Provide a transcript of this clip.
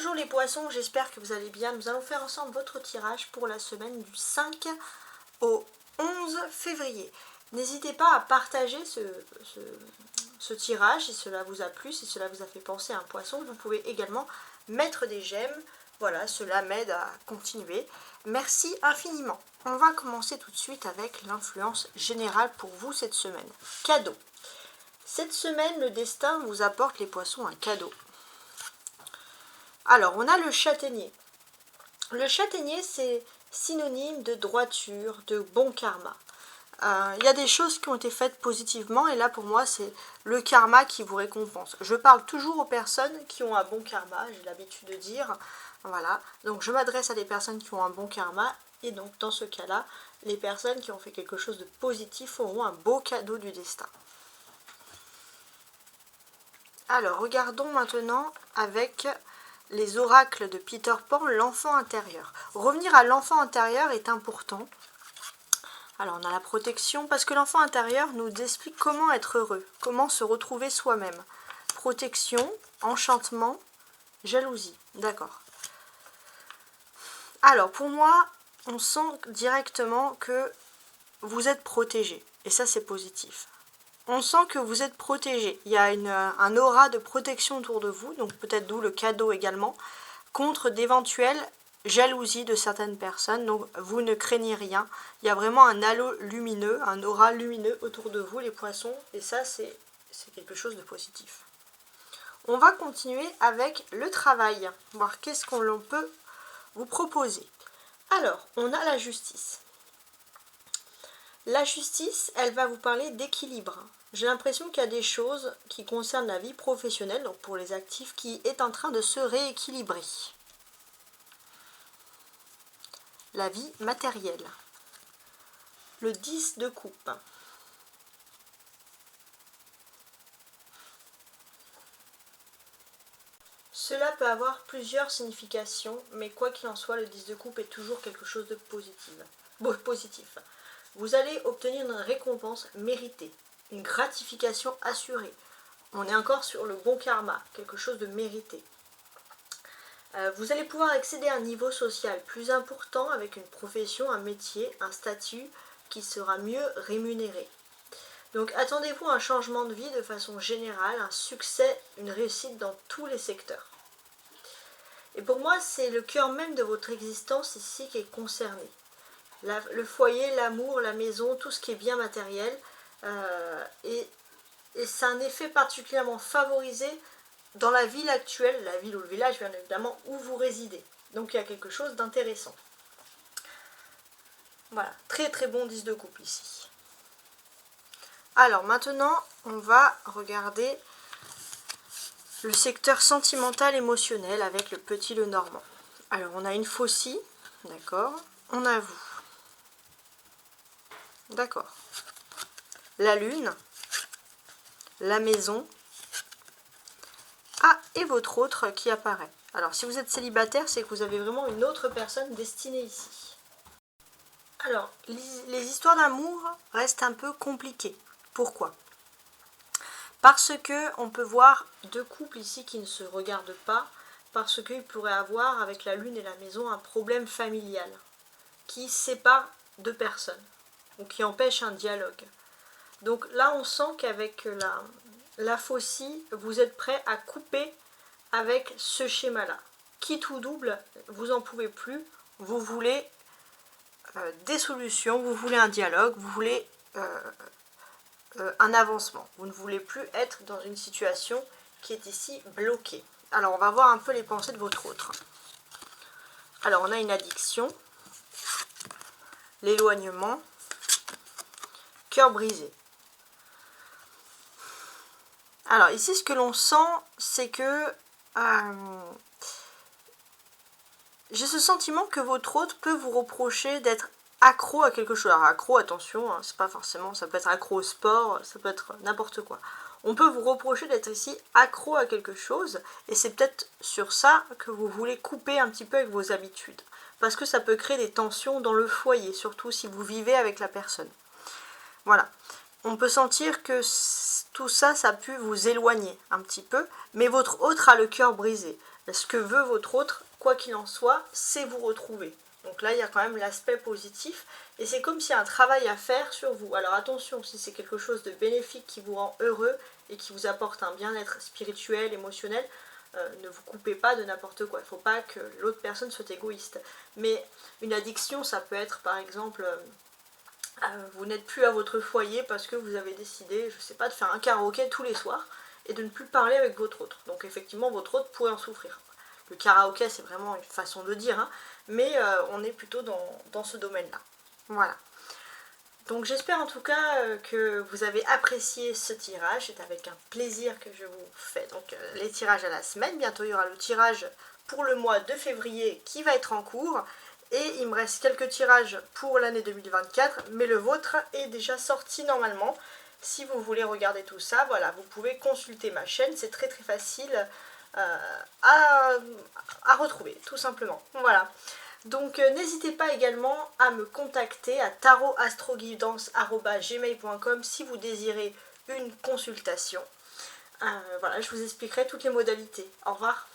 Bonjour les poissons, j'espère que vous allez bien. Nous allons faire ensemble votre tirage pour la semaine du 5 au 11 février. N'hésitez pas à partager ce tirage si cela vous a plu, si cela vous a fait penser à un poisson. Vous pouvez également mettre des j'aime. Voilà, cela m'aide à continuer. Merci infiniment. On va commencer tout de suite avec l'influence générale pour vous cette semaine. Cadeau. Cette semaine, le destin vous apporte les poissons un cadeau. Alors, on a le châtaignier. Le châtaignier, c'est synonyme de droiture, de bon karma. Il y a des choses qui ont été faites positivement et là, pour moi, c'est le karma qui vous récompense. Je parle toujours aux personnes qui ont un bon karma, j'ai l'habitude de dire. Voilà, donc je m'adresse à des personnes qui ont un bon karma et donc, dans ce cas-là, les personnes qui ont fait quelque chose de positif auront un beau cadeau du destin. Alors, regardons maintenant avec les oracles de Peter Pan, l'enfant intérieur. Revenir à l'enfant intérieur est important. Alors, on a la protection, parce que l'enfant intérieur nous explique comment être heureux, comment se retrouver soi-même. Protection, enchantement, jalousie. D'accord. Alors, pour moi, on sent directement que vous êtes protégé. Et ça, c'est positif. On sent que vous êtes protégé. Il y a un aura de protection autour de vous, donc peut-être d'où le cadeau également, contre d'éventuelles jalousies de certaines personnes. Donc vous ne craignez rien. Il y a vraiment un halo lumineux, un aura lumineux autour de vous, les poissons. Et ça, c'est quelque chose de positif. On va continuer avec le travail, voir qu'est-ce qu'on peut vous proposer. Alors, on a la justice. La justice, elle va vous parler d'équilibre. J'ai l'impression qu'il y a des choses qui concernent la vie professionnelle, donc pour les actifs, qui est en train de se rééquilibrer. La vie matérielle. Le 10 de coupe. Cela peut avoir plusieurs significations, mais quoi qu'il en soit, le 10 de coupe est toujours quelque chose de positif. Vous allez obtenir une récompense méritée, une gratification assurée. On est encore sur le bon karma, quelque chose de mérité. Vous allez pouvoir accéder à un niveau social plus important avec une profession, un métier, un statut qui sera mieux rémunéré. Donc attendez-vous à un changement de vie de façon générale, un succès, une réussite dans tous les secteurs. Et pour moi, c'est le cœur même de votre existence ici qui est concerné. Le foyer, l'amour, la maison, tout ce qui est bien matériel. Et c'est un effet particulièrement favorisé dans la ville actuelle, la ville ou le village bien évidemment, où vous résidez. Donc il y a quelque chose d'intéressant. Voilà, très très bon 10 de coupe ici. Alors maintenant, on va regarder le secteur sentimental émotionnel avec le petit Lenormand. Alors on a une faucille, d'accord, on a vous. D'accord. La lune, la maison, et votre autre qui apparaît. Alors, si vous êtes célibataire, c'est que vous avez vraiment une autre personne destinée ici. Alors, les histoires d'amour restent un peu compliquées. Pourquoi ? Parce que on peut voir deux couples ici qui ne se regardent pas, parce qu'il pourrait avoir, avec la lune et la maison, un problème familial qui sépare deux personnes, ou qui empêche un dialogue. Donc là, on sent qu'avec la faucille, vous êtes prêt à couper avec ce schéma-là. Quitte ou double, vous n'en pouvez plus, vous voulez des solutions, vous voulez un dialogue, vous voulez un avancement. Vous ne voulez plus être dans une situation qui est ici bloquée. Alors, on va voir un peu les pensées de votre autre. Alors, on a une addiction, l'éloignement, cœur brisé. Alors, ici, ce que l'on sent, c'est que j'ai ce sentiment que votre autre peut vous reprocher d'être accro à quelque chose. Alors, accro, attention, hein, c'est pas forcément, ça peut être accro au sport, ça peut être n'importe quoi. On peut vous reprocher d'être ici accro à quelque chose, et c'est peut-être sur ça que vous voulez couper un petit peu avec vos habitudes. Parce que ça peut créer des tensions dans le foyer, surtout si vous vivez avec la personne. Voilà. On peut sentir que tout ça, ça a pu vous éloigner un petit peu, mais votre autre a le cœur brisé. ce que veut votre autre, quoi qu'il en soit, c'est vous retrouver. Donc là, il y a quand même l'aspect positif. Et c'est comme s'il y a un travail à faire sur vous. Alors attention, si c'est quelque chose de bénéfique qui vous rend heureux et qui vous apporte un bien-être spirituel, émotionnel, ne vous coupez pas de n'importe quoi. Il ne faut pas que l'autre personne soit égoïste. Mais une addiction, ça peut être par exemple, vous n'êtes plus à votre foyer parce que vous avez décidé, je ne sais pas, de faire un karaoké tous les soirs et de ne plus parler avec votre autre. Donc effectivement, votre autre pourrait en souffrir. Le karaoké, c'est vraiment une façon de dire, hein, mais on est plutôt dans ce domaine-là. Voilà. Donc j'espère en tout cas que vous avez apprécié ce tirage. C'est avec un plaisir que je vous fais donc les tirages à la semaine. Bientôt il y aura le tirage pour le mois de février qui va être en cours. Et il me reste quelques tirages pour l'année 2024, mais le vôtre est déjà sorti normalement. Si vous voulez regarder tout ça, voilà, vous pouvez consulter ma chaîne. C'est très très facile à retrouver, tout simplement. Voilà. Donc n'hésitez pas également à me contacter à tarotastroguidance@gmail.com si vous désirez une consultation. Voilà, je vous expliquerai toutes les modalités. Au revoir.